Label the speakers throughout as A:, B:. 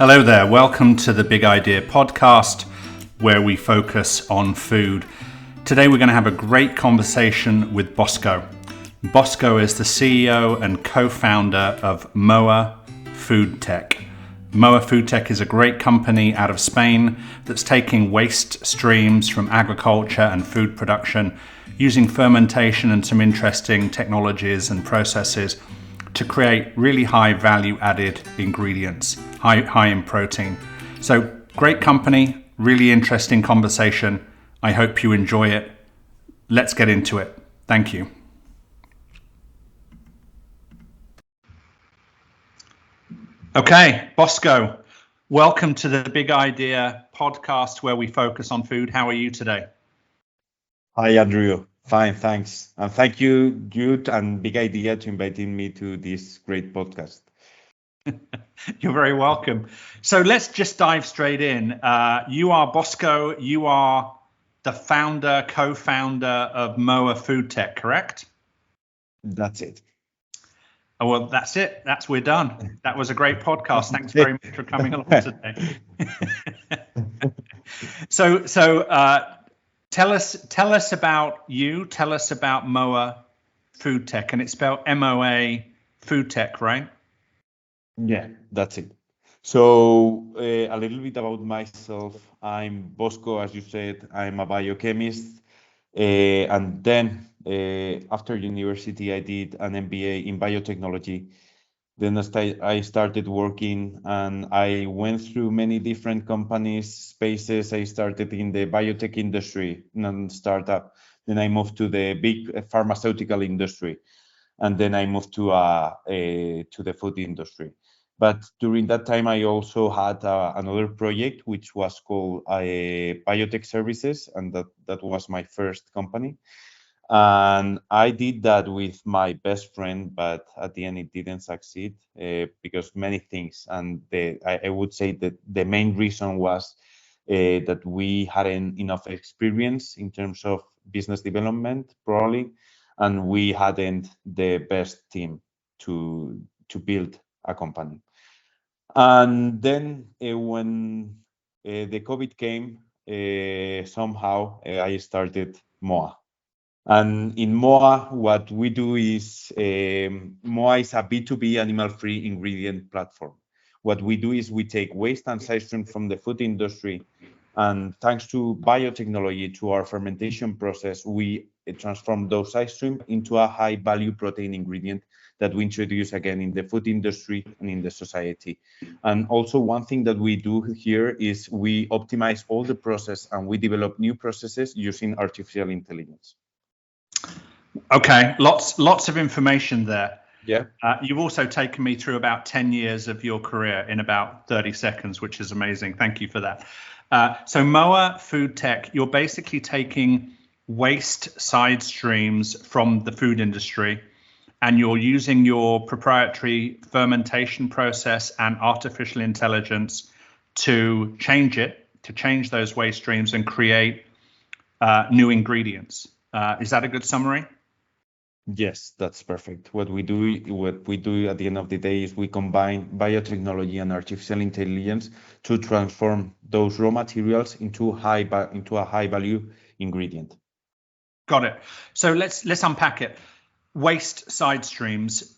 A: Hello there, welcome to the Big Idea podcast where we focus on food. Today we're going to have a great conversation with Bosco. Bosco is the CEO and co-founder of MOA Foodtech. MOA Foodtech is a great company out of Spain that's taking waste streams from agriculture and food production using fermentation and some interesting technologies and processes to create really high value added ingredients, high in protein. So great company, really interesting conversation. I hope you enjoy it. Let's get into it. Thank you. Okay, Bosco, welcome to the Big Idea podcast where we focus on food. How are you today?
B: Hi, Andrew. Fine, thanks. And thank you, Jude and Big Idea, to inviting me to this great podcast.
A: You're very welcome. So let's just dive straight in. You are Bosco. You are the founder, co-founder of MOA Foodtech, correct?
B: That's it.
A: Oh, well, that's it. We're done. That was a great podcast. Thanks very much for coming along today. So tell us about you. Tell us about MOA Foodtech, and it's spelled MOA Foodtech, right?
B: Yeah, that's it. So a little bit about myself. I'm Bosco, as you said. I'm a biochemist, and then after university, I did an MBA in biotechnology. Then I started working, and I went through many different companies, spaces. I started in the biotech industry, non-startup. Then I moved to the big pharmaceutical industry, and then I moved to the food industry. But during that time, I also had another project which was called Biotech Services, and that was my first company. And I did that with my best friend, but at the end it didn't succeed because many things. And I would say that the main reason was that we hadn't enough experience in terms of business development, probably, and we hadn't the best team to build a company. And then when the COVID came, somehow I started MOA. And in MOA, what we do is MOA is a B2B animal-free ingredient platform. What we do is we take waste and side stream from the food industry, and thanks to biotechnology, to our fermentation process, we transform those side stream into a high-value protein ingredient that we introduce again in the food industry and in the society. And also one thing that we do here is we optimize all the process and we develop new processes using artificial intelligence.
A: Okay, lots of information there.
B: Yeah.
A: You've also taken me through about 10 years of your career in about 30 seconds, which is amazing. Thank you for that. So MOA Foodtech, you're basically taking waste side streams from the food industry, and you're using your proprietary fermentation process and artificial intelligence to change those waste streams and create new ingredients. Is that a good summary?
B: Yes, that's perfect. What we do at the end of the day is we combine biotechnology and artificial intelligence to transform those raw materials into a high value ingredient.
A: Got it. So let's unpack it. Waste side streams.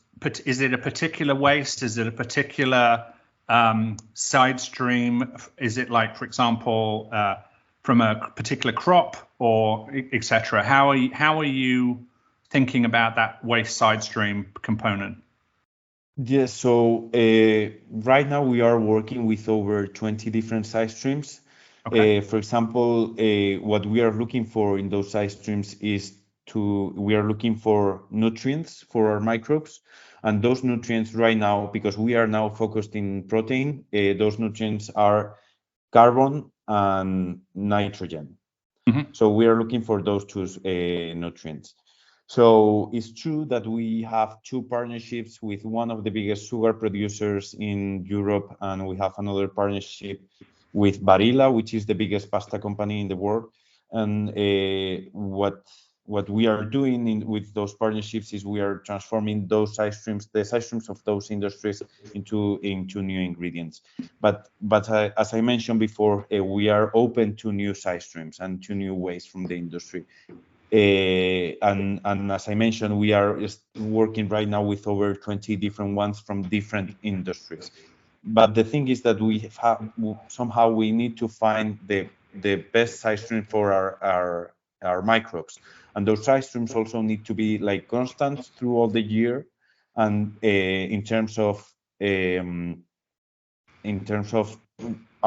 A: Is it a particular waste? Is it a particular side stream? Is it like, for example, from a particular crop or etc.? How are you thinking about that waste side stream component?
B: Yes, so right now we are working with over 20 different side streams. Okay. For example, what we are looking for in those side streams is we are looking for nutrients for our microbes. And those nutrients right now, because we are now focused in protein, those nutrients are carbon and nitrogen. Mm-hmm. So we are looking for those two nutrients. So it's true that we have two partnerships with one of the biggest sugar producers in Europe, and we have another partnership with Barilla, which is the biggest pasta company in the world. And what what we are doing with those partnerships is we are transforming those side streams, the side streams of those industries into new ingredients. But as I mentioned before, we are open to new side streams and to new ways from the industry. And as I mentioned, we are working right now with over 20 different ones from different industries. But the thing is that somehow we need to find the best side stream for our microbes, and those side streams also need to be like constant through all the year. And in terms of are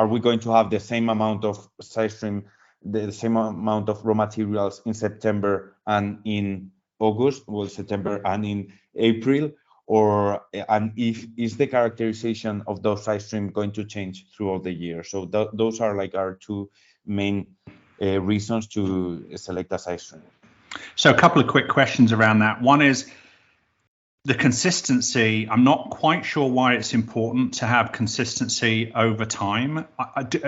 B: we going to have the same amount of side stream, the same amount of raw materials in September and in August, well, September and in April, and if is the characterization of those side stream going to change throughout the year? So those are like our two main reasons to select a side stream.
A: So a couple of quick questions around that. One is the consistency. I'm not quite sure why it's important to have consistency over time.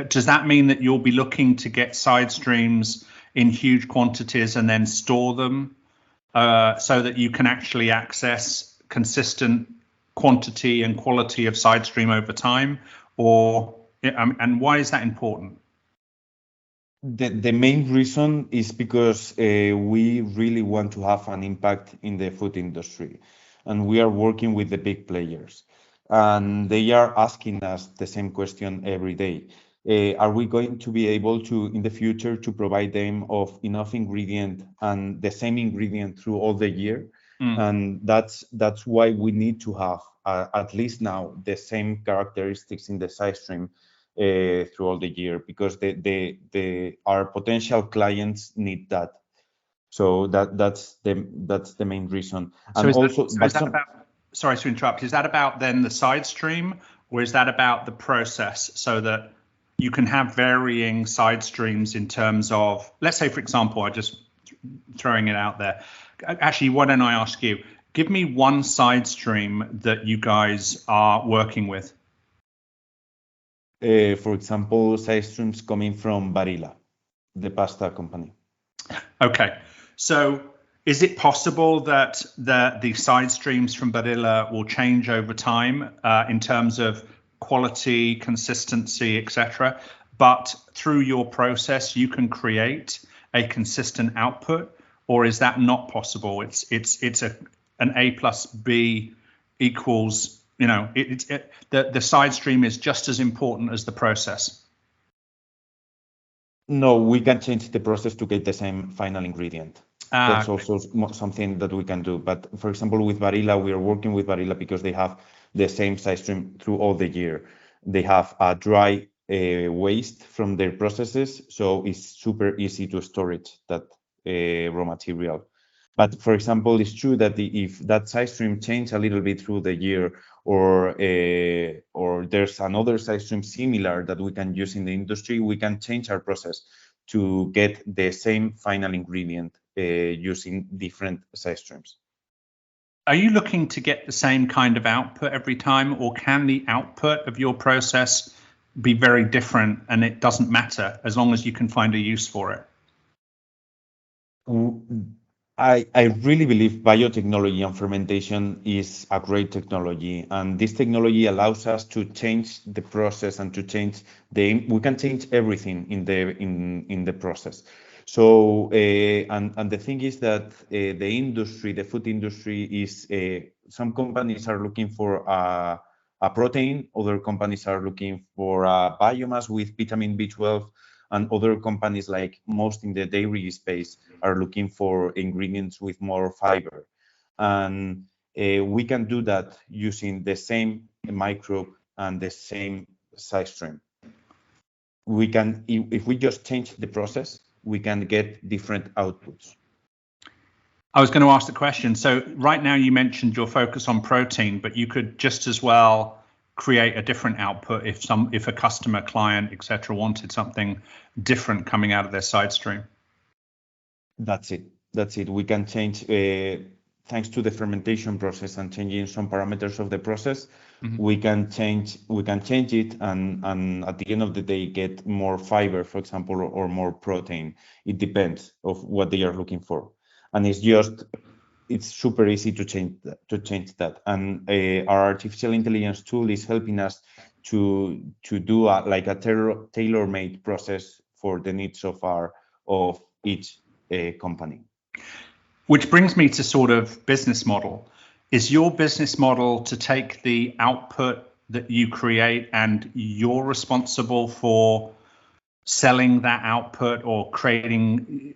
A: Does that mean that you'll be looking to get side streams in huge quantities and then store them so that you can actually access consistent quantity and quality of side stream over time? And why is that important?
B: The main reason is because we really want to have an impact in the food industry, and we are working with the big players, and they are asking us the same question every day. Are we going to be able to, in the future, to provide them of enough ingredient and the same ingredient through all the year? And that's why we need to have, at least now, the same characteristics in the side stream through all the year, because our potential clients need that. So that's the main reason. And
A: sorry to interrupt. Is that about then the side stream, or is that about the process, so that you can have varying side streams in terms of, let's say, for example, I just throwing it out there. Actually, why don't I ask you? Give me one side stream that you guys are working with.
B: For example, side streams coming from Barilla, the pasta company.
A: Okay, so is it possible that the side streams from Barilla will change over time in terms of quality, consistency, etc., but through your process you can create a consistent output, or is that not possible? It's an A plus B equals, the side stream is just as important as the process.
B: No, we can change the process to get the same final ingredient. That's also something that we can do. But for example, with Barilla, we are working with Barilla because they have the same side stream through all the year. They have a dry waste from their processes, so it's super easy to store it, that raw material. But for example, it's true that if that side stream changes a little bit through the year, or there's another side stream similar that we can use in the industry, we can change our process to get the same final ingredient using different side streams.
A: Are you looking to get the same kind of output every time, or can the output of your process be very different and it doesn't matter as long as you can find a use for it?
B: I really believe biotechnology and fermentation is a great technology, and this technology allows us to change the process and to change we can change everything in the process. So and the thing is that the food industry is some companies are looking for a protein, other companies are looking for a biomass with vitamin B12. And other companies, like most in the dairy space, are looking for ingredients with more fiber. And we can do that using the same microbe and the same side stream. We can, if we just change the process, we can get different outputs.
A: I was going to ask the question. So right now you mentioned your focus on protein, but you could just as well create a different output if a customer, client, etc., wanted something different coming out of their side stream.
B: That's it. We can change thanks to the fermentation process and changing some parameters of the process. Mm-hmm. we can change it and at the end of the day get more fiber, for example, or more protein. It depends of what they are looking for. and it's super easy to change that. And our artificial intelligence tool is helping us to do a tailor-made process for the needs of each company.
A: Which brings me to sort of business model. Is your business model to take the output that you create and you're responsible for selling that output or creating,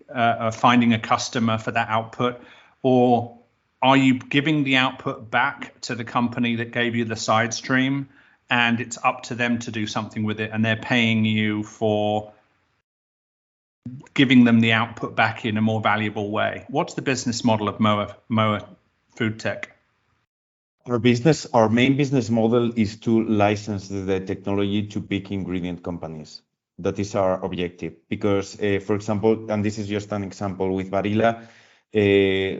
A: finding a customer for that output? Or are you giving the output back to the company that gave you the side stream and it's up to them to do something with it and they're paying you for giving them the output back in a more valuable way? What's the business model of MOA Foodtech?
B: Our main business model is to license the technology to big ingredient companies. That is our objective. Because, for example, and this is just an example with Barilla,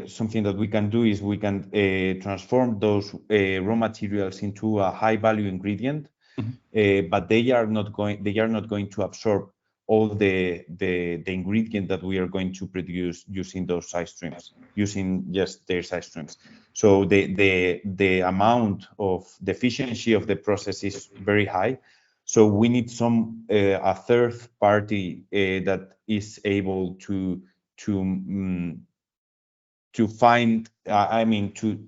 B: something that we can do is we can transform those raw materials into a high value ingredient, but they are not going to absorb all the ingredient that we are going to produce using those side streams, using just their side streams. So the amount of the efficiency of the process is very high. So we need a third party that is able to find, to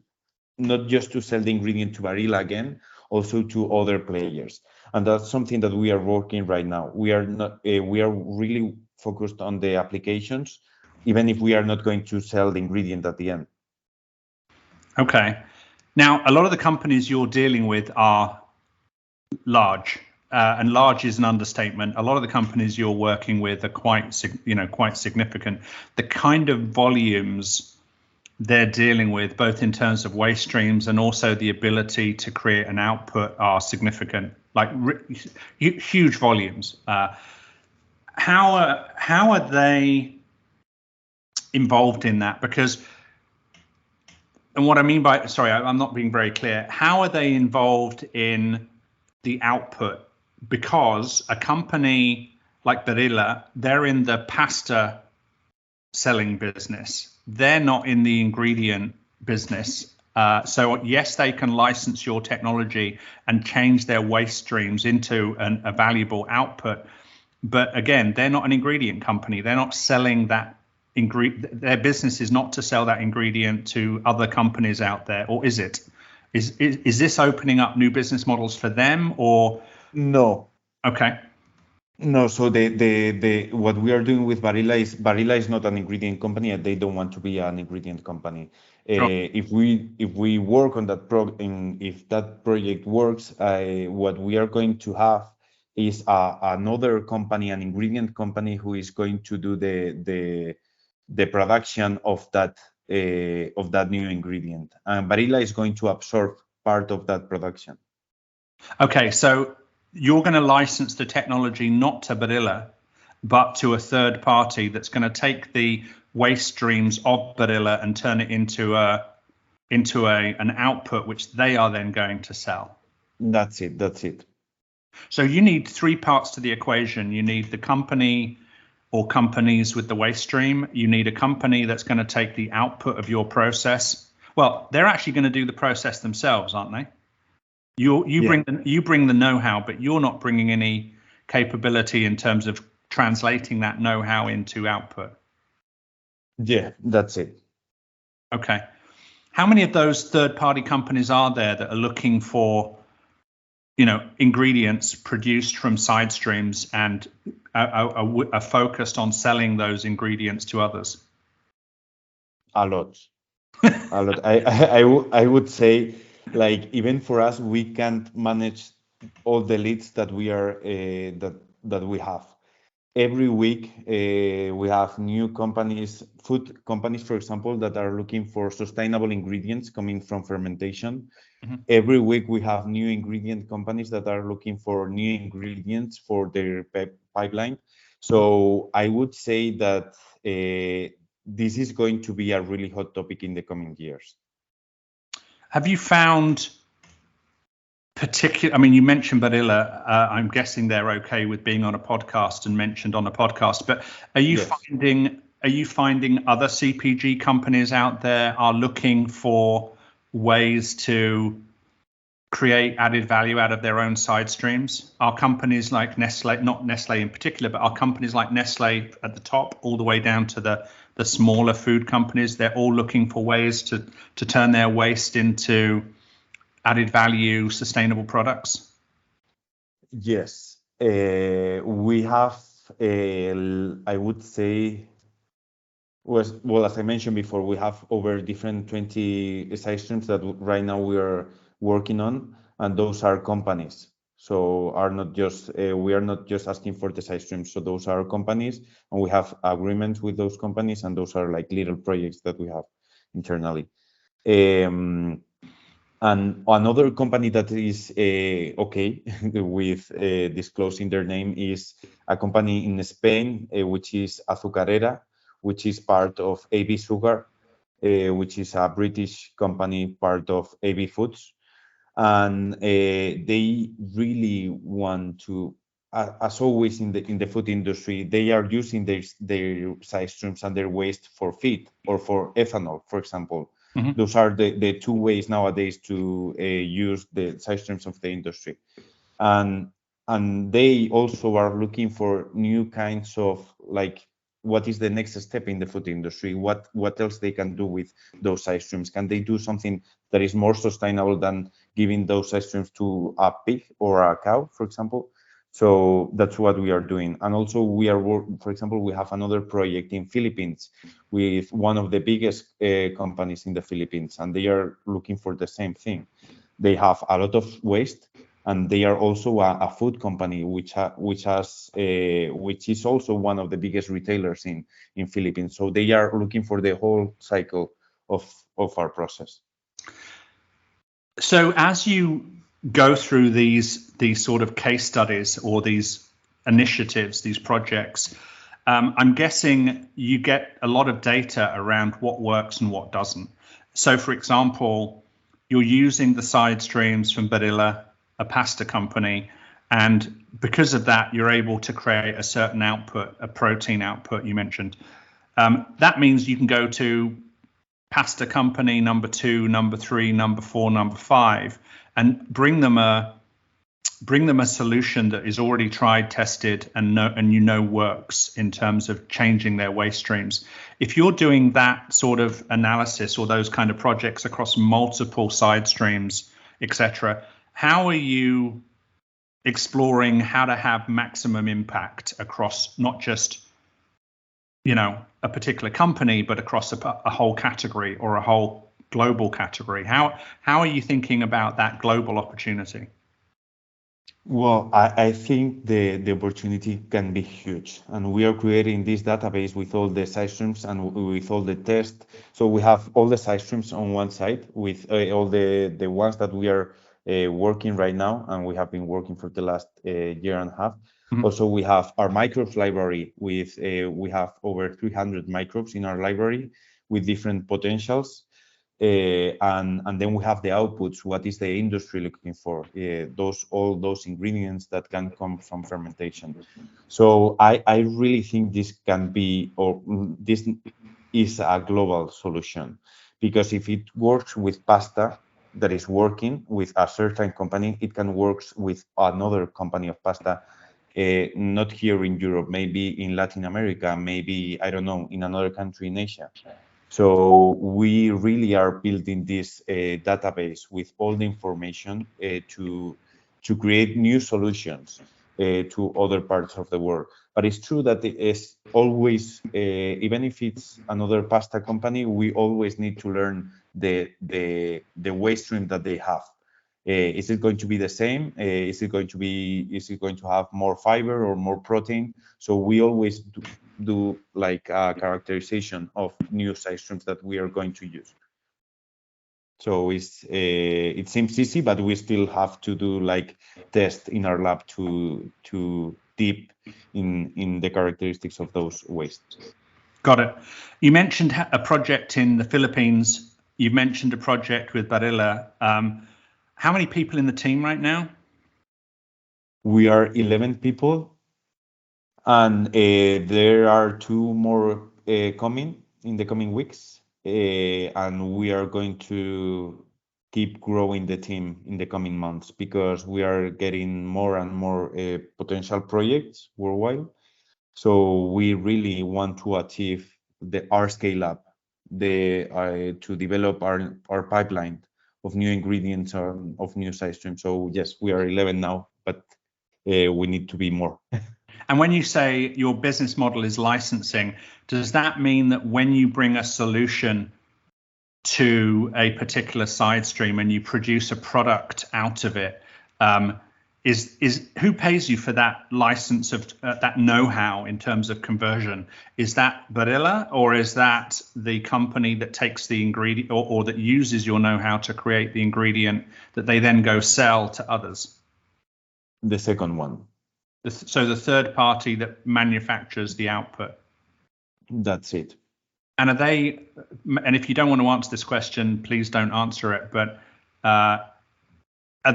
B: not just to sell the ingredient to Barilla again, also to other players. And that's something that we are working right now. We are really focused on the applications, even if we are not going to sell the ingredient at the end.
A: Okay. Now, a lot of the companies you're dealing with are large, and large is an understatement. A lot of the companies you're working with are quite significant. The kind of volumes they're dealing with, both in terms of waste streams and also the ability to create an output, are significant, like huge volumes. How are they involved in that? Because, and what I mean by, sorry, I'm not being very clear. How are they involved in the output? Because a company like Barilla, they're in the pasta selling business. They're not in the ingredient business. So yes, they can license your technology and change their waste streams into a valuable output. But again, they're not an ingredient company. They're not selling that ingredient. Their business is not to sell that ingredient to other companies out there, or is it? Is this opening up new business models for them, or?
B: No.
A: Okay.
B: No, so the what we are doing with Barilla is not an ingredient company, and they don't want to be an ingredient company.
A: Sure.
B: If we work on that if that project works, what we are going to have is another company, an ingredient company, who is going to do the production of that new ingredient, and Barilla is going to absorb part of that production.
A: Okay, so you're going to license the technology not to Barilla, but to a third party that's going to take the waste streams of Barilla and turn it into an output which they are then going to sell.
B: That's it.
A: So you need three parts to the equation. You need the company or companies with the waste stream. You need a company that's going to take the output of your process. Well, they're actually going to do the process themselves, aren't they? You bring the know-how, but you're not bringing any capability in terms of translating that know-how into output.
B: Yeah, that's it.
A: Okay. How many of those third-party companies are there that are looking for, ingredients produced from side streams and are focused on selling those ingredients to others?
B: A lot. I would say, like, even for us, we can't manage all the leads that we are that we have. Every week we have new companies, food companies, for example, that are looking for sustainable ingredients coming from fermentation. Mm-hmm. Every week we have new ingredient companies that are looking for new ingredients for their pipeline. So I would say that this is going to be a really hot topic in the coming years.
A: Have you found you mentioned Barilla. I'm guessing they're okay with being on a podcast and mentioned on a podcast, but are you finding are you finding other CPG companies out there are looking for ways to create added value out of their own side streams? Are companies like Nestle, not Nestle in particular, but are companies like Nestle at the top all the way down to the smaller food companies, they're all looking for ways to turn their waste into added value, sustainable products?
B: Yes, we have, I would say, well, as I mentioned before, we have over different 20 side streams that right now we are working on, and those are companies. So are not just we are not just asking for the side streams. So those are companies, and we have agreements with those companies, and those are like little projects that we have internally. And another company that is okay with disclosing their name is a company in Spain, which is Azucarera, which is part of AB Sugar, which is a British company, part of AB Foods. And they really want to, as always in the food industry, they are using their side streams and their waste for feed or for ethanol, for example. Mm-hmm. Those are the two ways nowadays to use the side streams of the industry. And they also are looking for new kinds of, like, what is the next step in the food industry? What else they can do with those side streams? Can they do something that is more sustainable than giving those side streams to a pig or a cow, for example? So that's what we are doing. And also we are, for example, we have another project in Philippines with one of the biggest companies in the Philippines, and they are looking for the same thing. They have a lot of waste, and they are also a food company, which is also one of the biggest retailers in Philippines. So they are looking for the whole cycle of our process.
A: So as you go through these sort of case studies or these initiatives, these projects, I'm guessing you get a lot of data around what works and what doesn't. So, for example, you're using the side streams from Barilla, a pasta company, and because of that, you're able to create a certain output, a protein output you mentioned. That means you can go to pasta company number 2, number 3, number 4, number 5, and bring them a solution that is already tried, tested, and works in terms of changing their waste streams. If you're doing that sort of analysis or those kind of projects across multiple side streams, etc., how are you exploring how to have maximum impact across not just a particular company, but across a whole category or a whole global category? How are you thinking about that global opportunity?
B: Well, I think the opportunity can be huge, and we are creating this database with all the side streams and with all the tests. So we have all the side streams on one side with all the ones that we are working right now, and we have been working for the last year and a half. Mm-hmm. Also, we have our microbes library with we have over 300 microbes in our library with different potentials. And then we have the outputs. What is the industry looking for? All those ingredients that can come from fermentation. So I really think this can be, or this is a global solution, because if it works with pasta that is working with a certain company, it can work with another company of pasta. Not here in Europe, maybe in Latin America, maybe, I don't know, in another country in Asia. So we really are building this database with all the information to create new solutions to other parts of the world. But it's true that it is always, even if it's another pasta company, we always need to learn the waste stream that they have. Is it going to be the same? Is it going to have more fiber or more protein? So we always do like a characterization of new side streams that we are going to use. So it seems easy, but we still have to do like tests in our lab to deep in the characteristics of those wastes.
A: Got it. You mentioned a project in the Philippines. You mentioned a project with Barilla. How many people in the team right now?
B: We are 11 people, and there are 2 more coming in the coming weeks, and we are going to keep growing the team in the coming months because we are getting more and more potential projects worldwide. So we really want to achieve our scale up, to develop our pipeline of new ingredients or of new side streams. So yes, we are 11 now, but we need to be more.
A: And when you say your business model is licensing, does that mean that when you bring a solution to a particular side stream and you produce a product out of it, is who pays you for that license of that know-how in terms of conversion? Is that Barilla, or is that the company that takes the ingredient or that uses your know-how to create the ingredient that they then go sell to others?
B: The second one.
A: So the third party that manufactures the output.
B: That's it.
A: And are they, and if you don't want to answer this question, please don't answer it, but are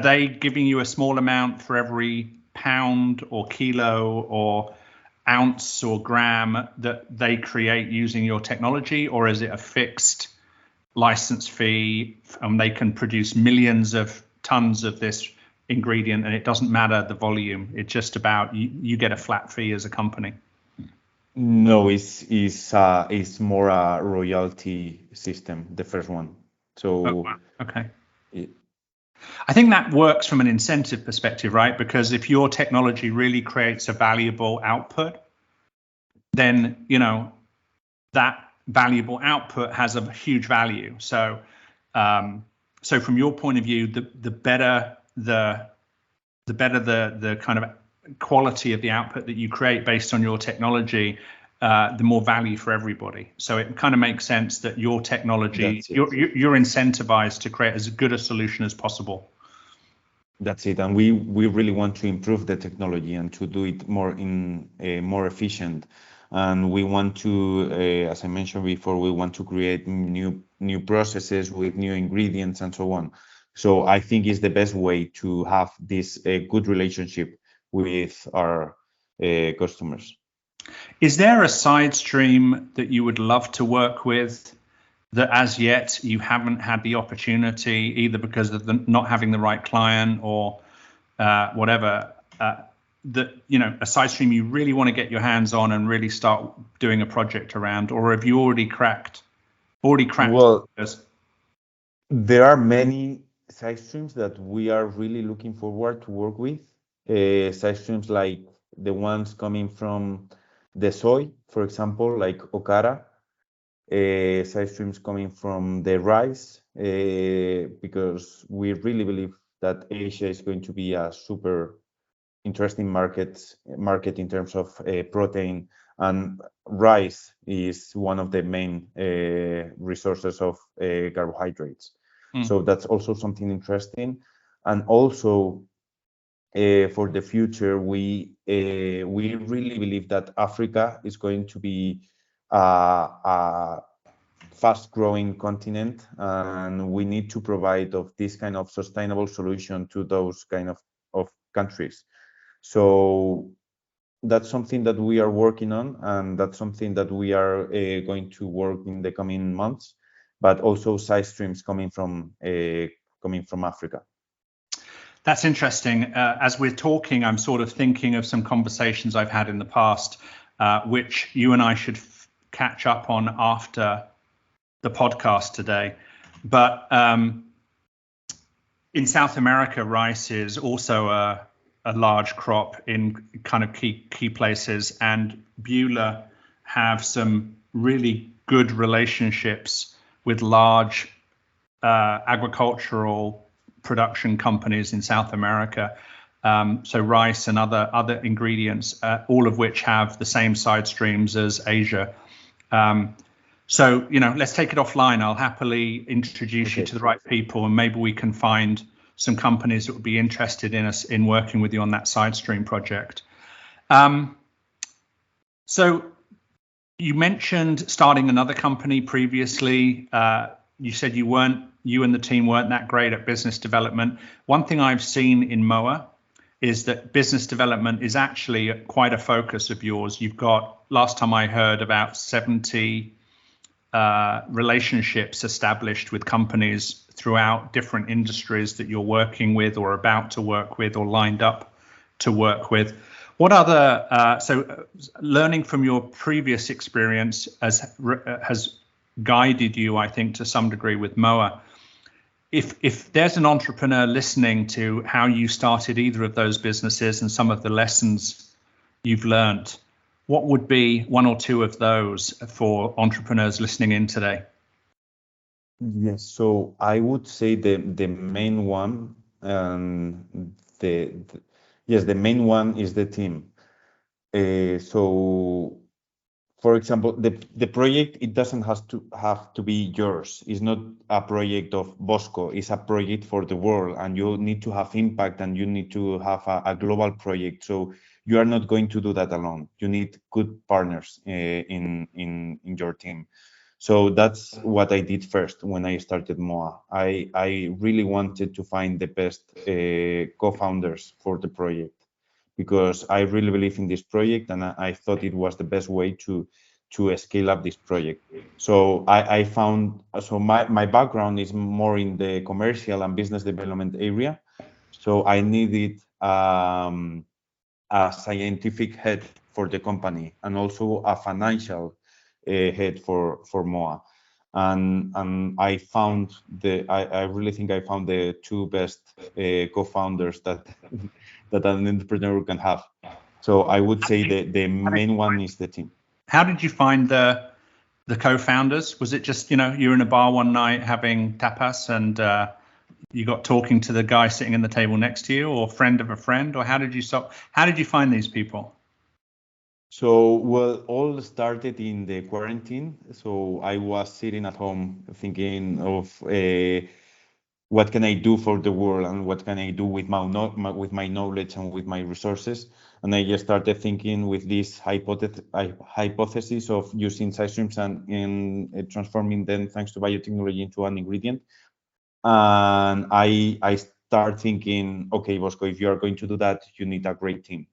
A: they giving you a small amount for every pound or kilo or ounce or gram that they create using your technology, or is it a fixed license fee and they can produce millions of tons of this ingredient and it doesn't matter the volume, it's just about you get a flat fee as a company?
B: No, it's more a royalty system, the first one. So
A: okay. I think that works from an incentive perspective, right? Because if your technology really creates a valuable output, then that valuable output has a huge value. So, so from your point of view, the better the kind of quality of the output that you create based on your technology, the more value for everybody. So it kind of makes sense that your technology, you're incentivized to create as good a solution as possible.
B: That's it, and we really want to improve the technology and to do it more efficient. And we want to, as I mentioned before, we want to create new processes with new ingredients and so on. So I think it's the best way to have this good relationship with our customers.
A: Is there a side stream that you would love to work with that as yet you haven't had the opportunity, either because of not having the right client or whatever, that a side stream you really want to get your hands on and really start doing a project around, or have you already cracked?
B: Well, there are many side streams that we are really looking forward to work with. Side streams like the ones coming from the soy, for example, like okara. Side streams coming from the rice, because we really believe that Asia is going to be a super interesting market in terms of protein, and rice is one of the main resources of carbohydrates. So that's also something interesting. And also for the future, we really believe that Africa is going to be a fast-growing continent, and we need to provide of this kind of sustainable solution to those kind of countries. So that's something that we are working on, and that's something that we are going to work in the coming months, but also side streams coming from Africa.
A: That's interesting. As we're talking, I'm sort of thinking of some conversations I've had in the past, which you and I should catch up on after the podcast today. But in South America, rice is also a large crop in kind of key places, and Beulah have some really good relationships with large agricultural production companies in South America. So rice and other ingredients, all of which have the same side streams as Asia. So, let's take it offline. I'll happily introduce you to the right people, and maybe we can find some companies that would be interested in working with you on that side stream project. So you mentioned starting another company previously. You said you and the team weren't that great at business development. One thing I've seen in MOA is that business development is actually quite a focus of yours. You've got, last time I heard, about 70 relationships established with companies throughout different industries that you're working with or about to work with or lined up to work with. What other, learning from your previous experience has guided you, I think, to some degree with MOA. If there's an entrepreneur listening to how you started either of those businesses and some of the lessons you've learned, what would be one or two of those for entrepreneurs listening in today?
B: Yes, so I would say the main one, the main one is the team. So, for example, the project, it doesn't have to be yours. It's not a project of Bosco. It's a project for the world, and you need to have impact, and you need to have a global project. So you are not going to do that alone. You need good partners in your team. So that's what I did first when I started MOA. I really wanted to find the best co-founders for the project, because I really believe in this project, and I thought it was the best way to scale up this project. So I found, so my background is more in the commercial and business development area. So I needed a scientific head for the company and also a financial head for MOA. And I found I really think I found the two best co-founders that an entrepreneur can have. So I would say the main one is the team.
A: How did you find the co-founders? Was it just, you're in a bar one night having tapas and you got talking to the guy sitting in the table next to you, or friend of a friend, or how did you find these people?
B: So, well, all started in the quarantine. So I was sitting at home thinking of what can I do for the world and what can I do with my knowledge and with my resources. And I just started thinking with this hypothesis of using side streams and in transforming them thanks to biotechnology into an ingredient. And I start thinking, okay, Bosco, if you are going to do that, you need a great team.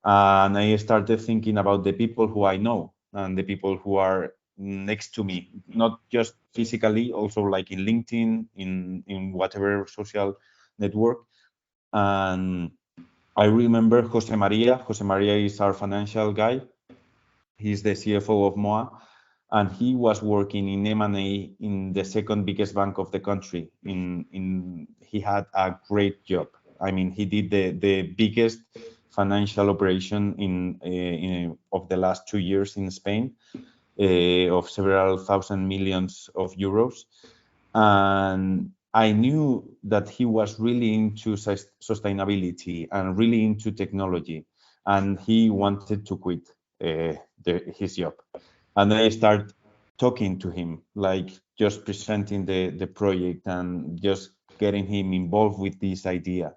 B: And I started thinking about the people who I know and the people who are next to me, not just physically, also like in LinkedIn, in whatever social network. And I remember Jose Maria. Jose Maria is our financial guy. He's the CFO of MOA, and he was working in M&A in the second biggest bank of the country. He had a great job. I mean, he did the biggest financial operation of the last 2 years in Spain, of several thousand millions of euros. And I knew that he was really into sustainability and really into technology, and he wanted to quit his job. And I started talking to him, like just presenting the project and just getting him involved with this idea.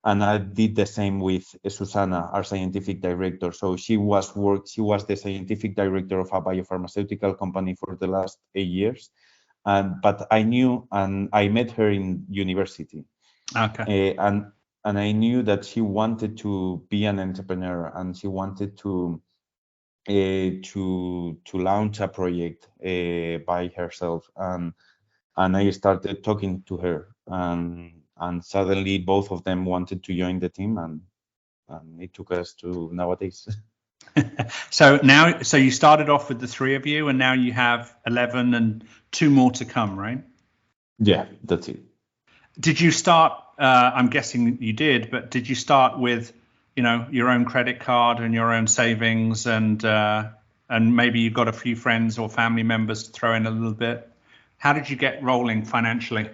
B: And I did the same with Susana, our scientific director. So she was the scientific director of a biopharmaceutical company for the last 8 years. But I knew, and I met her in university.
A: Okay.
B: And I knew that she wanted to be an entrepreneur, and she wanted to launch a project by herself. And I started talking to her, and suddenly both of them wanted to join the team, and it took us to nowadays.
A: So you started off with the three of you, and now you have 11 and 2 more to come, right?
B: Yeah, that's it.
A: Did you start? I'm guessing you did, but did you start with, your own credit card and your own savings, and maybe you got a few friends or family members to throw in a little bit? How did you get rolling financially?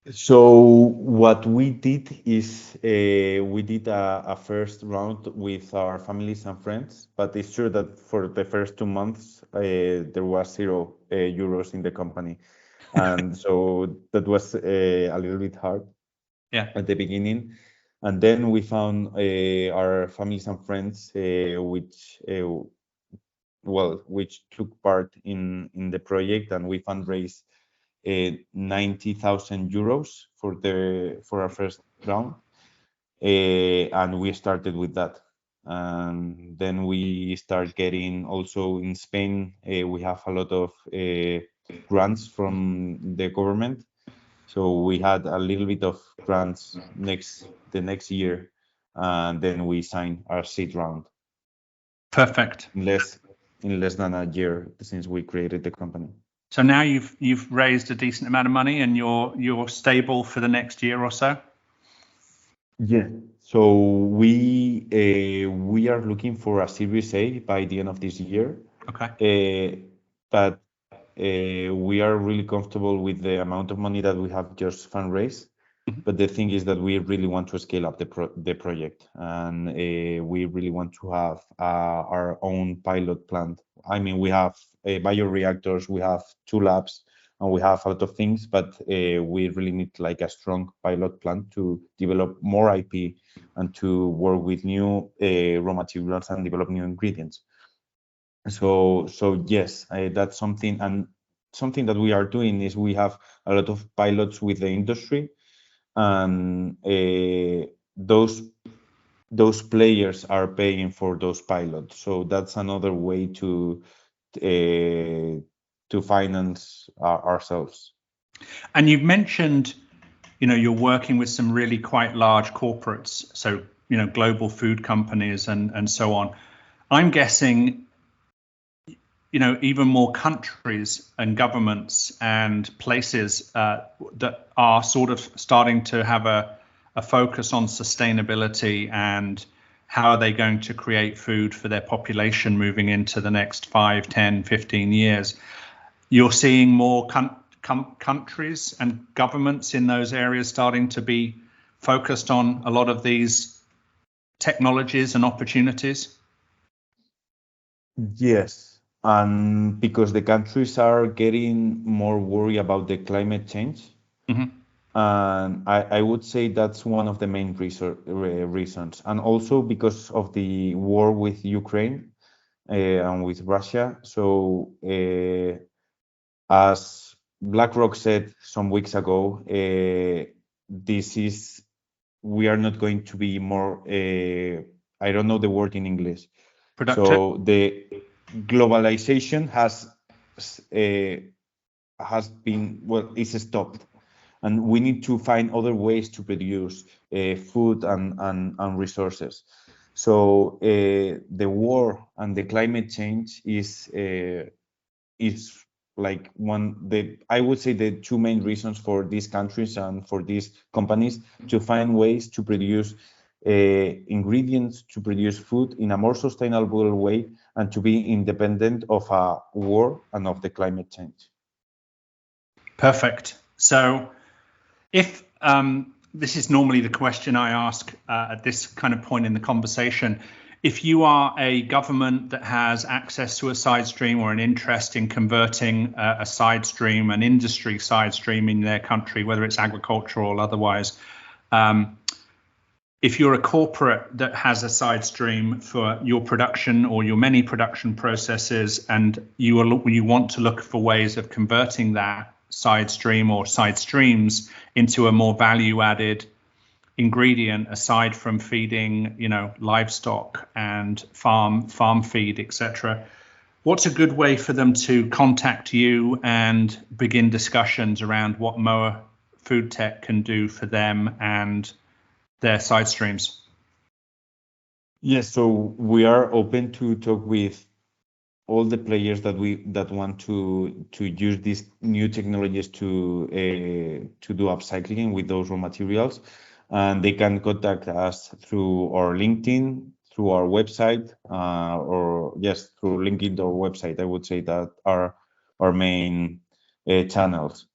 B: So what we did is we did a first round with our families and friends, but it's true that for the first 2 months there was 0 euros in the company, and so that was a little bit hard at the beginning. And then we found our families and friends which took part in the project, and we fundraised 90,000 euros for our first round. and we started with that. And then we start getting also in Spain, we have a lot of grants from the government. So we had a little bit of grants the next year, and then we signed our seed round
A: Perfect.
B: in less than a year since we created the company.
A: So now you've raised a decent amount of money and you're stable for the next year or so?
B: Yeah. So we are looking for a Series A by the end of this year.
A: Okay.
B: But we are really comfortable with the amount of money that we have just fundraised.
A: Mhm.
B: But the thing is that we really want to scale up the project, and we really want to have our own pilot plant. I mean, we have bioreactors, we have 2 labs, and we have a lot of things, but we really need like a strong pilot plant to develop more IP and to work with new raw materials and develop new ingredients. So yes, that's something, and something that we are doing is we have a lot of pilots with the industry, and those players are paying for those pilots. So that's another way to finance ourselves.
A: And you've mentioned, you're working with some really quite large corporates, so, global food companies and so on. I'm guessing, even more countries and governments and places that are sort of starting to have a focus on sustainability and how are they going to create food for their population moving into the next 5, 10, 15 years. You're seeing more countries and governments in those areas starting to be focused on a lot of these technologies and opportunities?
B: Yes, and because the countries are getting more worried about the climate change,
A: Mm-hmm.
B: and I would say that's one of the main reasons, and also because of the war with Ukraine and with Russia. So as BlackRock said some weeks ago, we are not going to be more, I don't know the word in English.
A: Productive.
B: So the globalization has been, well, it's stopped, and we need to find other ways to produce food and resources. So the war and the climate change is like I would say the 2 main reasons for these countries and for these companies to find ways to produce ingredients, to produce food in a more sustainable way, and to be independent of a war and of the climate change.
A: Perfect. So if this is normally the question I ask at this kind of point in the conversation, if you are a government that has access to a side stream or an interest in converting a side stream, an industry side stream in their country, whether it's agricultural or otherwise, if you're a corporate that has a side stream for your production or your many production processes, and you want to look for ways of converting that side stream or side streams into a more value added ingredient aside from feeding, livestock and farm feed, etc. What's a good way for them to contact you and begin discussions around what MOA Foodtech can do for them and their side streams?
B: Yes, so we are open to talk with all the players that want to use these new technologies to do upcycling with those raw materials, and they can contact us through our LinkedIn, through our website, or yes, through LinkedIn or website. I would say that are our main channels,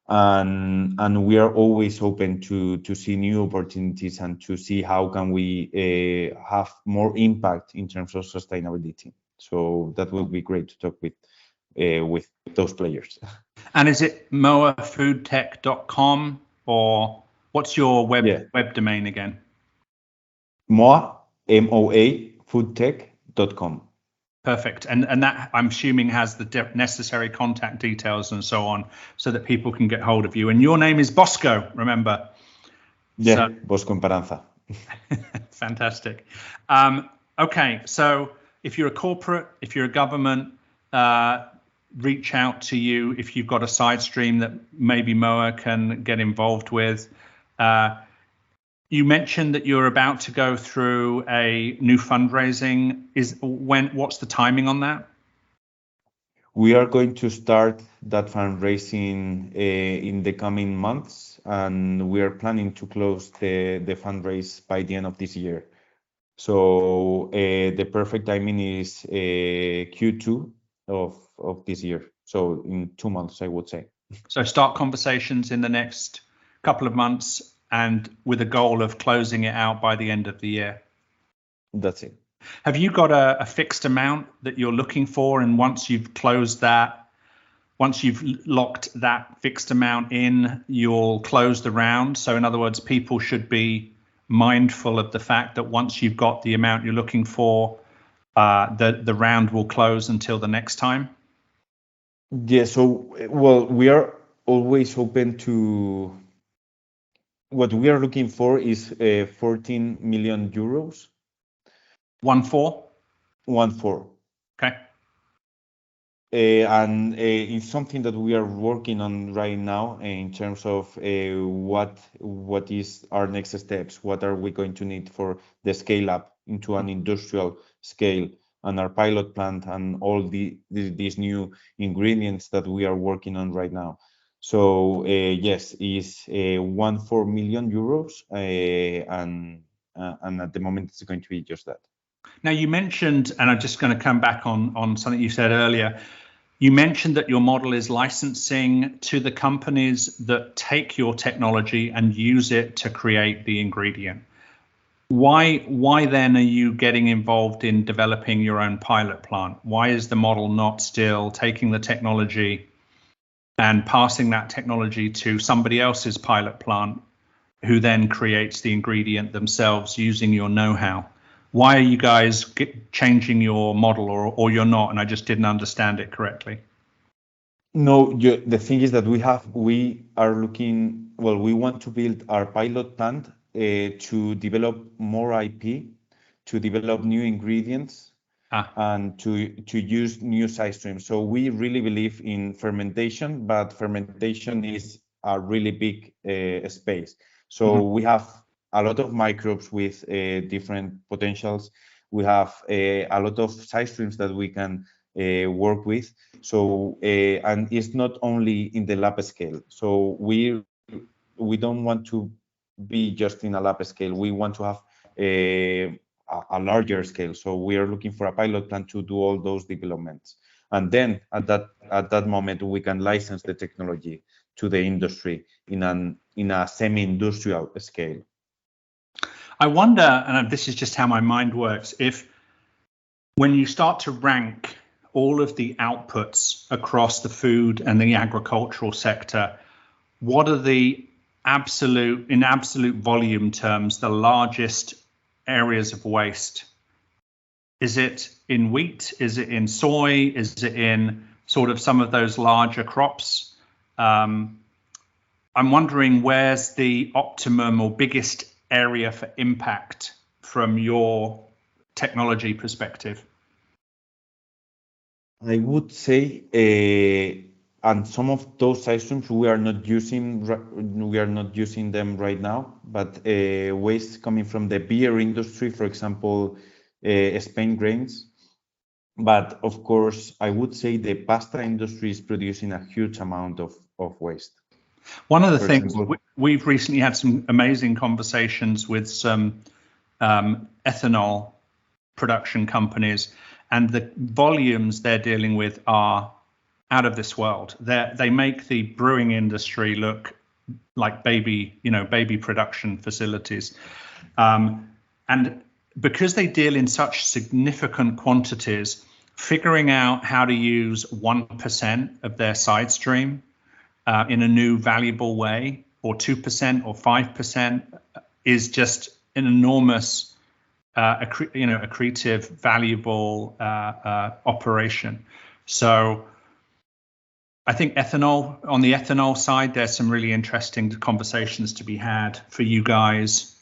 B: and we are always open to see new opportunities and to see how can we have more impact in terms of sustainability. So that would be great to talk with those players.
A: And is it moafoodtech.com, or what's your web domain again?
B: MOA, MOA Foodtech.com.
A: Perfect. And that, I'm assuming, has the necessary contact details and so on, so that people can get hold of you. And your name is Bosco, remember?
B: Yeah, so, Bosco Emparanza.
A: Fantastic. Okay, so if you're a corporate, if you're a government, reach out to you if you've got a side stream that maybe MOA can get involved with. You mentioned that you're about to go through a new fundraising. What's the timing on that?
B: We are going to start that fundraising in the coming months, and we are planning to close the fundraise by the end of this year. So the perfect timing is Q2 of this year. So in 2 months, I would say.
A: So start conversations in the next couple of months, and with a goal of closing it out by the end of the year.
B: That's it.
A: Have you got a fixed amount that you're looking for? And once you've closed that, once you've locked that fixed amount in, you'll close the round. So in other words, people should be mindful of the fact that once you've got the amount you're looking for, the round will close until the next time.
B: Yeah, so, well, we are always open to what we are looking for is 14 million euros.
A: 1-4?
B: 1-4.
A: Okay.
B: And it's something that we are working on right now in terms of what is our next steps, what are we going to need for the scale up into an industrial scale, and our pilot plant and all these new ingredients that we are working on right now. So yes, is 1-4 million euros, and at the moment it's going to be just that.
A: Now you mentioned, and I'm just going to come back on something you said earlier. You mentioned that your model is licensing to the companies that take your technology and use it to create the ingredient. Why then are you getting involved in developing your own pilot plant? Why is the model not still taking the technology and passing that technology to somebody else's pilot plant, who then creates the ingredient themselves using your know-how? Why are you guys changing your model, or you're not, and I just didn't understand it correctly?
B: No, the thing is that we are looking, well, we want to build our pilot plant to develop more IP, to develop new ingredients, and to use new side streams. So we really believe in fermentation, but fermentation is a really big space. So we have a lot of microbes with different potentials. We have a lot of side streams that we can work with. So and it's not only in the lab scale. So we don't want to be just in a lab scale. We want to have a larger scale. So we are looking for a pilot plant to do all those developments, and then at that moment we can license the technology to the industry in a semi-industrial scale.
A: I wonder, and this is just how my mind works, if when you start to rank all of the outputs across the food and the agricultural sector, what are the in absolute volume terms, the largest areas of waste? Is it in wheat? Is it in soy? Is it in sort of some of those larger crops? I'm wondering where's the optimum or biggest area for impact from your technology perspective?
B: I would say, and some of those side streams we are not using them right now, but waste coming from the beer industry, for example, Spain grains. But of course, I would say the pasta industry is producing a huge amount of waste.
A: One of the things, we've recently had some amazing conversations with some ethanol production companies, and the volumes they're dealing with are out of this world. They make the brewing industry look like baby production facilities. And because they deal in such significant quantities, figuring out how to use 1% of their side stream in a new valuable way, or 2% or 5%, is just an enormous accretive, valuable operation. So I think on the ethanol side, there's some really interesting conversations to be had for you guys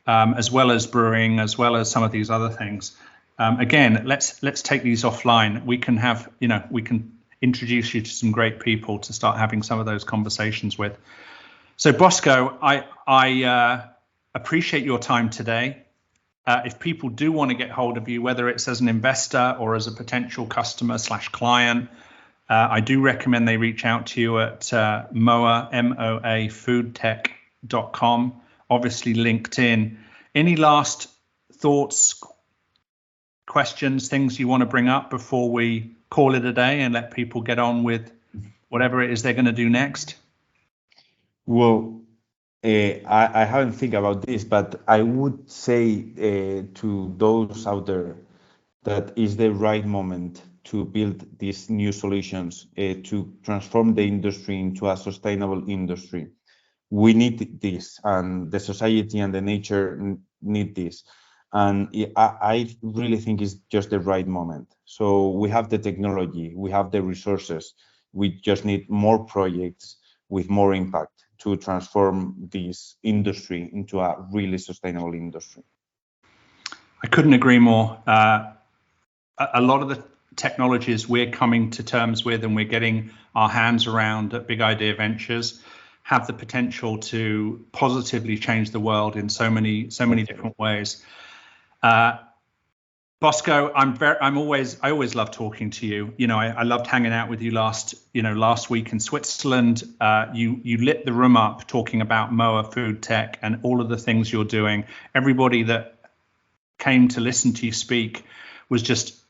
A: as well as brewing, as well as some of these other things. Again, let's take these offline. We can introduce you to some great people to start having some of those conversations with. So Bosco, I appreciate your time today. If people do want to get hold of you, whether it's as an investor or as a potential customer / client, I do recommend they reach out to you at MOA Foodtech.com. Obviously LinkedIn. Any last thoughts, questions, things you want to bring up before we call it a day and let people get on with whatever it is they're going to do next?
B: Well, I haven't think about this, but I would say to those out there that is the right moment to build these new solutions to transform the industry into a sustainable industry. We need this, and the society and the nature need this. And I really think it's just the right moment. So we have the technology, we have the resources. We just need more projects with more impact to transform this industry into a really sustainable industry.
A: I couldn't agree more. A lot of the technologies we're coming to terms with and we're getting our hands around at Big Idea Ventures have the potential to positively change the world in so many different ways. Bosco, I always love talking to you. I loved hanging out with you last week in Switzerland. You lit the room up talking about MOA Foodtech and all of the things you're doing. Everybody that came to listen to you speak was just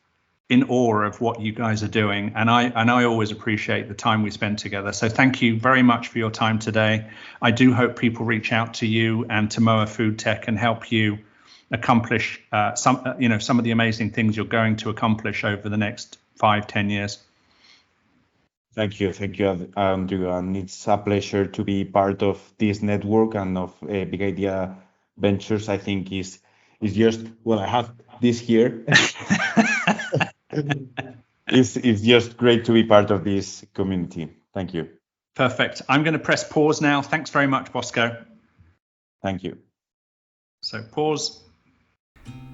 A: in awe of what you guys are doing, and I always appreciate the time we spend together. So thank you very much for your time today. I do hope people reach out to you and to MOA Foodtech and help you accomplish some of the amazing things you're going to accomplish over the next 5-10 years.
B: Thank you, Andrew, and it's a pleasure to be part of this network and of Big Idea Ventures. I think is just, well, I have this here. It's just great to be part of this community. Thank you.
A: Perfect. I'm going to press pause now. Thanks very much, Bosco.
B: Thank you.
A: So pause.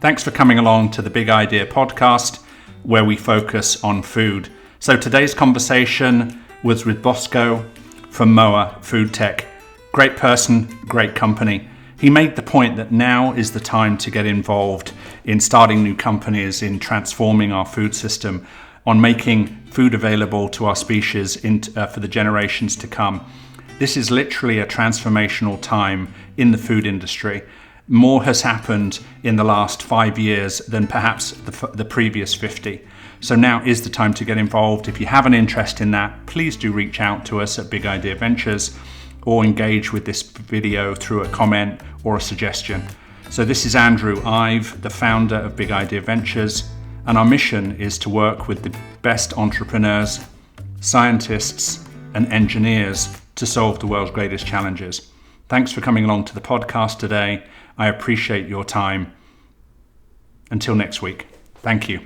A: Thanks for coming along to the Big Idea podcast, where we focus on food. So today's conversation was with Bosco from MOA Foodtech. Great person, great company. He made the point that now is the time to get involved in starting new companies, in transforming our food system, on making food available to our species for the generations to come. This is literally a transformational time in the food industry. More has happened in the last 5 years than perhaps the previous 50. So now is the time to get involved. If you have an interest in that, please do reach out to us at Big Idea Ventures or engage with this video through a comment or a suggestion. So this is Andrew Ive, the founder of Big Idea Ventures, and our mission is to work with the best entrepreneurs, scientists, and engineers to solve the world's greatest challenges. Thanks for coming along to the podcast today. I appreciate your time. Until next week. Thank you.